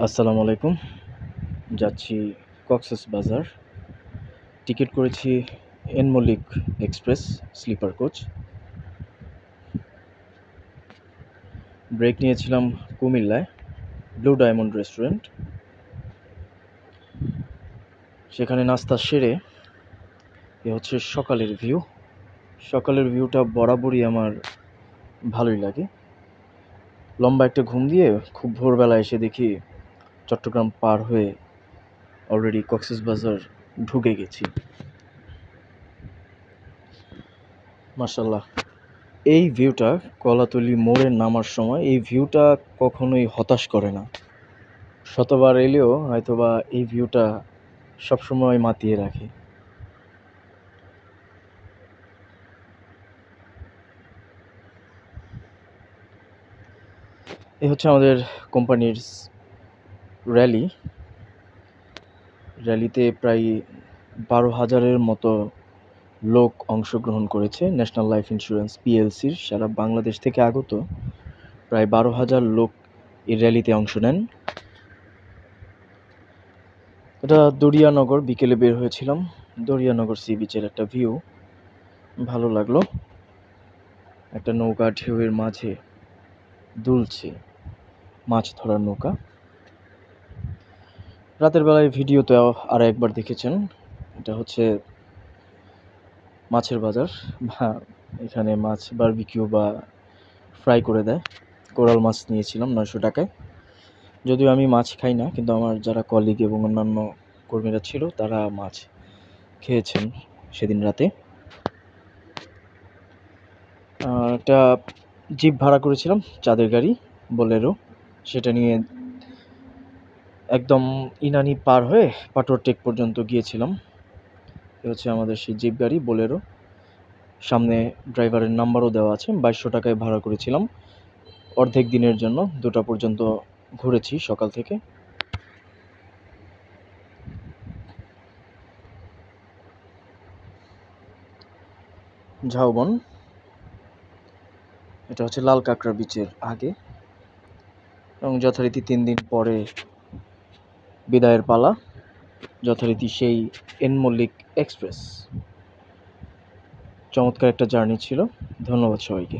আসসালামু আলাইকুম। যাচ্ছি কক্সবাজার। টিকিট করেছি N Mallick express sleeper coach. Break নিয়েছিলাম কুমিল্লায় ব্লু ডায়মন্ড রেস্টুরেন্ট। সেখানে নাস্তা সেরে এ হচ্ছে সকালের ভিউ। সকালের ভিউটা বরাবরই আমার ভালোই লাগে। লম্বা একটা ঘুম দিয়ে খুব ভোরবেলা এসে দেখি চট্টগ্রাম পার হয়ে অলরেডি কক্সবাজার ঢুকে গেছি। মাশাআল্লাহ, এই ভিউটা কলাতলি মোড়ে নামার সময় এই ভিউটা কখনোই হতাশ করে না। শতবার এলেও হয়তোবা এই ভিউটা সবসময় মাতিয়ে রাখে। এই হচ্ছে আমাদের কোম্পানির র্যালি। র্যালিতে প্রায় 12,000-এর মতো লোক অংশগ্রহণ করেছে। ন্যাশনাল লাইফ ইন্স্যুরেন্স পিএলসির সারা বাংলাদেশ থেকে আগত প্রায় 12,000 লোক এই র্যালিতে অংশ নেন। এটা দরিয়ানগর, বিকেলে বের হয়েছিলাম। দরিয়ানগর সি বিচের একটা ভিউ ভালো লাগলো। একটা নৌকা ঢেউয়ের মাঝে দুলছে, মাছ ধরার নৌকা। রাতের বেলায় ভিডিওতেও আর একবার দেখেছেন। এটা হচ্ছে মাছের বাজার। এখানে মাছ বারবিকিউ বা ফ্রাই করে দেয়। কোরাল মাছ নিয়েছিলাম 900 টাকায়। যদিও আমি মাছ খাই না, কিন্তু আমার যারা কলিগ এবং অন্যান্য কর্মীরা ছিল তারা মাছ খেয়েছেন সেদিন রাতে। একটা জিপ ভাড়া করেছিলাম, চাঁদের গাড়ি বোলেরো। সেটা নিয়ে একদম ইনানি পার হয়ে পাটোয়ার টেক পর্যন্ত গিয়েছিলাম। এ হচ্ছে আমাদের সেই জিপ গাড়ি বোলেরো। সামনে ড্রাইভারের নাম্বারও দেওয়া আছে। 2200 টাকায় ভাড়া করেছিলাম। অর্ধেক দিনের জন্য 2টা পর্যন্ত ঘুরেছি সকাল থেকে। ঝাউবন, এটা হচ্ছে লাল কাঁকড়া বিচের আগে, এবং যথারীতি 3 দিন পরে বিদায়ের পালা। যথারীতি সেই এন মল্লিক এক্সপ্রেস। চমৎকার একটা জার্নি ছিল। ধন্যবাদ সবাইকে।